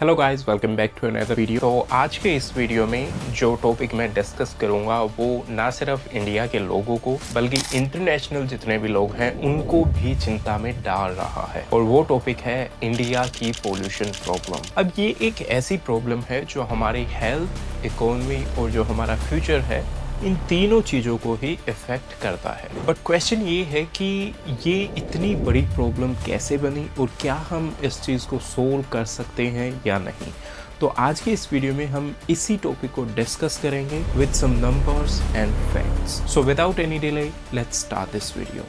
Hello guys, welcome back to another video. तो आज के इस वीडियो में जो टॉपिक मैं डिस्कस करूंगा वो ना सिर्फ इंडिया के लोगों को बल्कि इंटरनेशनल जितने भी लोग हैं उनको भी चिंता में डाल रहा है, और वो टॉपिक है इंडिया की पोल्यूशन प्रॉब्लम। अब ये एक ऐसी प्रॉब्लम है जो हमारी हेल्थ, इकोनॉमी और जो हमारा फ्यूचर है, इन तीनों चीज़ों को ही इफ़ेक्ट करता है। बट क्वेश्चन ये है कि ये इतनी बड़ी प्रॉब्लम कैसे बनी और क्या हम इस चीज़ को सोल्व कर सकते हैं या नहीं। तो आज के इस वीडियो में हम इसी टॉपिक को डिस्कस करेंगे with some numbers and facts. So without any delay let's start this video.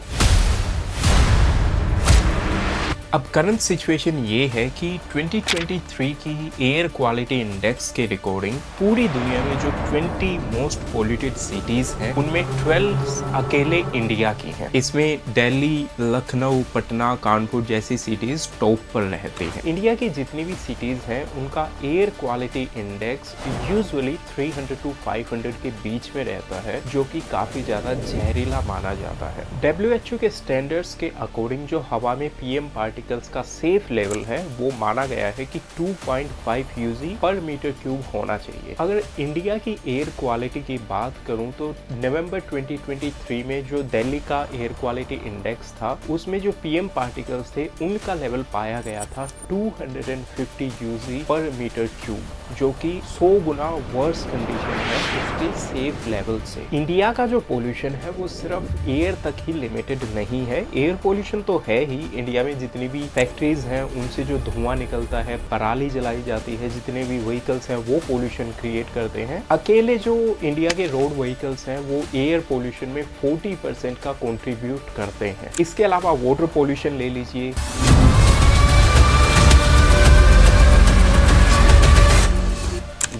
अब करंट सिचुएशन ये है कि 2023 की एयर क्वालिटी इंडेक्स के रिकॉर्डिंग पूरी दुनिया में जो 20 मोस्ट पोल्यूटेड सिटीज हैं उनमें 12 अकेले इंडिया की हैं। इसमें दिल्ली, लखनऊ, पटना, कानपुर जैसी सिटीज टॉप पर रहती हैं। इंडिया की जितनी भी सिटीज हैं उनका air quality index usually 300 to 500 के बीच में रहता है, जो कि काफी ज्यादा जहरीला माना जाता है। WHO के स्टैंडर्ड्स के अकॉर्डिंग जो हवा में PM पार्टिकल्स का सेफ लेवल है वो माना गया है कि 2.5 UZ पर मीटर क्यूब होना चाहिए। अगर इंडिया की एयर क्वालिटी की बात करूं तो नवंबर 2023 में जो दिल्ली का एयर क्वालिटी इंडेक्स था उसमें जो PM पार्टिकल्स थे उनका लेवल पाया गया था 250 UZ पर मीटर क्यूब, जो कि 100 गुना वर्स कंडीशन है उसके सेफ लेवल से। इंडिया का जो पोल्यूशन है वो सिर्फ एयर तक ही लिमिटेड नहीं है। एयर पोल्यूशन तो है ही, इंडिया में जितनी भी फैक्ट्रीज हैं उनसे जो धुआं निकलता है, पराली जलाई जाती है, जितने भी व्हीकल्स हैं वो पोल्यूशन क्रिएट करते हैं। अकेले जो इंडिया के रोड व्हीकल्स हैं वो एयर पोल्यूशन में 40% का कंट्रीब्यूट करते हैं। इसके अलावा वाटर पोल्यूशन ले लीजिए।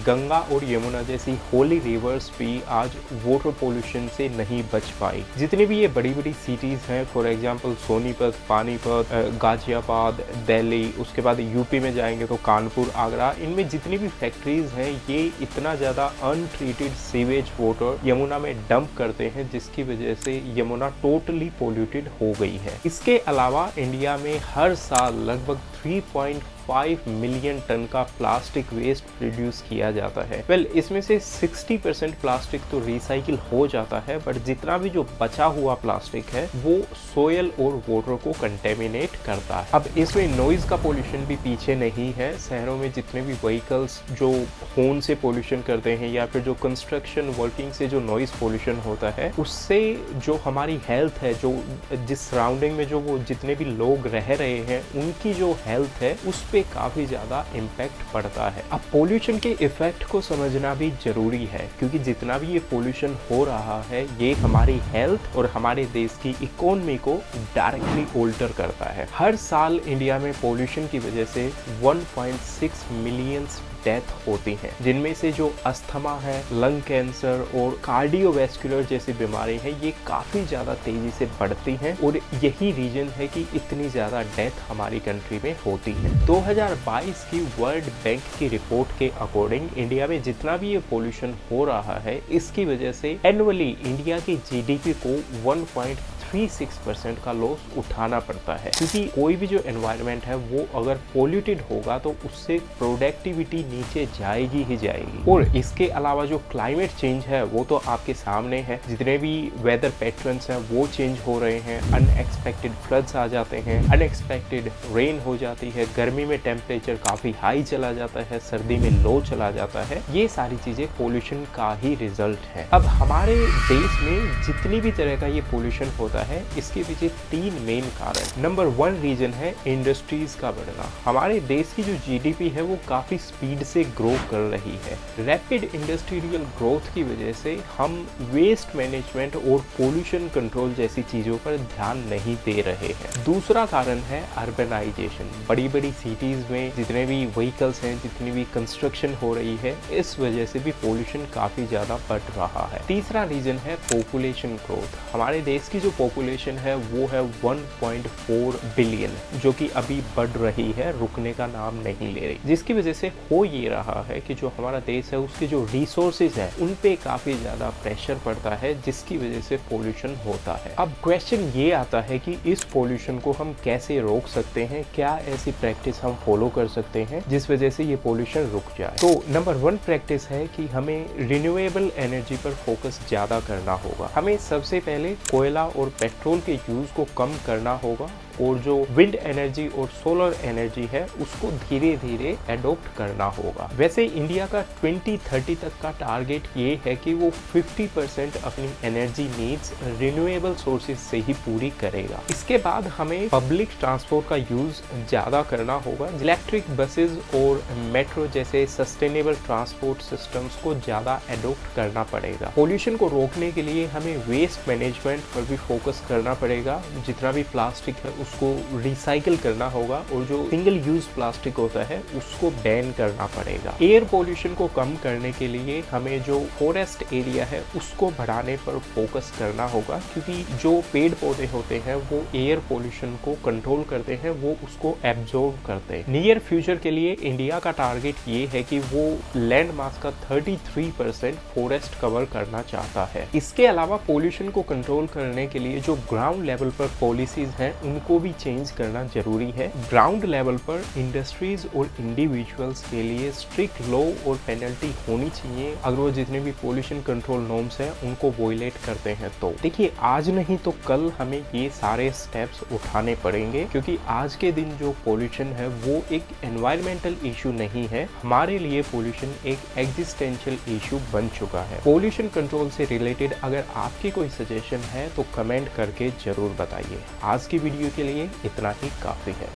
गंगा और यमुना जैसी होली रिवर्स भी आज वाटर पोल्यूशन से नहीं बच पाई। जितनी भी ये बड़ी बड़ी सिटीज हैं, फॉर एग्जांपल सोनीपत, पानीपत, गाजियाबाद, दिल्ली, उसके बाद यूपी में जाएंगे तो कानपुर, आगरा, इनमें जितनी भी फैक्ट्रीज हैं ये इतना ज़्यादा अनट्रीटेड सीवेज वाटर यमुना में डंप करते हैं, जिसकी वजह से यमुना टोटली पोल्यूटेड हो गई है। इसके अलावा इंडिया में हर साल लगभग 3.5 मिलियन टन का प्लास्टिक वेस्ट प्रोड्यूस किया जाता है। इसमें से 60% प्लास्टिक तो रिसाइकिल हो जाता है, बट जितना भी जो बचा हुआ प्लास्टिक है वो सोयल और वाटर को कंटेमिनेट करता है। अब इसमें नॉइज का पोल्यूशन भी पीछे नहीं है। शहरों में जितने भी व्हीकल्स जो हॉर्न से पोल्यूशन करते हैं या फिर जो कंस्ट्रक्शन वर्किंग से जो नॉइज पोल्यूशन होता है, उससे जो हमारी हेल्थ है, जो जिस सराउंडिंग में जो वो जितने भी लोग रह रहे हैं उनकी जो हेल्थ है उस पे काफी ज्यादा इम्पैक्ट पड़ता है। अब पोल्यूशन के इफेक्ट को समझना भी जरूरी है, क्योंकि जितना भी ये पोल्यूशन हो रहा है ये हमारी हेल्थ और हमारे देश की इकोनॉमी को डायरेक्टली ऑल्टर करता है। हर साल इंडिया में पोल्यूशन की वजह से 1.6 मिलियन डेथ होती हैं, जिनमें से जो अस्थमा है, लंग कैंसर और कार्डियोवैस्कुलर जैसी बीमारी है ये काफी ज्यादा तेजी से बढ़ती हैं, और यही रीजन है कि इतनी ज्यादा डेथ हमारी कंट्री में होती है। 2022 की वर्ल्ड बैंक की रिपोर्ट के अकॉर्डिंग इंडिया में जितना भी ये पोल्यूशन हो रहा है इसकी वजह से एनुअली इंडिया की GDP को 1.36% का लॉस उठाना पड़ता है, क्योंकि कोई भी जो एनवायरनमेंट है वो अगर पोल्यूटेड होगा तो उससे प्रोडक्टिविटी नीचे जाएगी ही जाएगी। और इसके अलावा जो क्लाइमेट चेंज है वो तो आपके सामने है। जितने भी वेदर पैटर्न्स हैं वो चेंज हो रहे हैं, अनएक्सपेक्टेड फ्लड्स आ जाते हैं, अनएक्सपेक्टेड रेन हो जाती है, गर्मी में टेम्परेचर काफी हाई चला जाता है, सर्दी में लो चला जाता है। ये सारी चीजें पोल्यूशन का ही रिजल्ट है। अब हमारे देश में जितनी भी तरह का ये पोल्यूशन होता है इसके पीछे 3 मेन कारण। नंबर 1 रीजन है इंडस्ट्रीज का बढ़ना। हमारे देश की जो GDP है वो काफी स्पीड से ग्रो कर रही है। रैपिड इंडस्ट्रियल ग्रोथ की वजह से हम वेस्ट मैनेजमेंट और पोल्यूशन कंट्रोल जैसी चीजों पर ध्यान नहीं दे रहे हैं। दूसरा कारण है अर्बनाइजेशन। बड़ी बड़ी सिटीज में जितने भी व्हीकल्स हैं, जितनी भी कंस्ट्रक्शन हो रही है, इस वजह से भी पोल्यूशन काफी ज्यादा बढ़ रहा है। तीसरा रीजन है पॉपुलेशन ग्रोथ। हमारे देश की जो पॉपुलेशन है वो है 1.4 बिलियन, जो कि अभी बढ़ रही है, रुकने का नाम नहीं ले रही। जिसकी वजह से हो ये रहा है कि जो हमारा देश है उसके जो रिसोर्सेज है उन पे काफी ज्यादा प्रेशर पड़ता है, जिसकी वजह से पोल्यूशन होता है। अब क्वेश्चन ये आता है कि इस पोल्यूशन को हम कैसे रोक सकते हैं, क्या ऐसी प्रैक्टिस हम फॉलो कर सकते हैं जिस वजह से ये पोल्यूशन रुक जाए। तो नंबर 1 प्रैक्टिस है कि हमें रिन्यूएबल एनर्जी पर फोकस ज्यादा करना होगा। हमें सबसे पहले कोयला और पेट्रोल के यूज को कम करना होगा और जो विंड एनर्जी और सोलर एनर्जी है उसको धीरे धीरे एडॉप्ट करना होगा। वैसे इंडिया का 2030 तक का टारगेट ये है कि वो 50% अपनी एनर्जी नीड्स रिन्यूएबल सोर्सेज से ही पूरी करेगा। इसके बाद हमें पब्लिक ट्रांसपोर्ट का यूज ज्यादा करना होगा। इलेक्ट्रिक बसेस और मेट्रो जैसे सस्टेनेबल ट्रांसपोर्ट सिस्टम्स को ज्यादा एडॉप्ट करना पड़ेगा। पोल्यूशन को रोकने के लिए हमें वेस्ट मैनेजमेंट पर भी फोकस करना पड़ेगा। जितना भी प्लास्टिक है उसको रिसाइकिल करना होगा और जो सिंगल यूज प्लास्टिक होता है उसको बैन करना पड़ेगा। एयर पोल्यूशन को कम करने के लिए हमें जो फॉरेस्ट एरिया है उसको बढ़ाने पर फोकस करना होगा, क्योंकि जो पेड़ पौधे होते हैं वो एयर पोल्यूशन को कंट्रोल करते हैं, वो उसको एब्जॉर्ब करते हैं। नियर फ्यूचर के लिए इंडिया का टारगेट ये है कि वो लैंड मास का 33% फॉरेस्ट कवर करना चाहता है। इसके अलावा पोल्यूशन को कंट्रोल करने के लिए जो ग्राउंड लेवल पर पॉलिसीज हैं उनको भी चेंज करना जरूरी है। ग्राउंड लेवल पर इंडस्ट्रीज और इंडिविजुअल्स के लिए स्ट्रिक्ट लॉ और पेनल्टी होनी चाहिए अगर वो जितने भी पोल्यूशन कंट्रोल नॉर्म्स हैं उनको वॉयलेट करते हैं। तो देखिए, आज नहीं तो कल हमें ये सारे स्टेप्स उठाने पड़ेंगे, क्योंकि आज के दिन जो पोल्यूशन है वो एक एनवायरमेंटल इशू नहीं है, हमारे लिए पोल्यूशन एक एग्जिस्टेंशियल इशू बन चुका है। पोल्यूशन कंट्रोल से रिलेटेड अगर आपकी कोई सजेशन है तो कमेंट करके जरूर बताइए। आज की वीडियो के लिए इतना ही काफी है।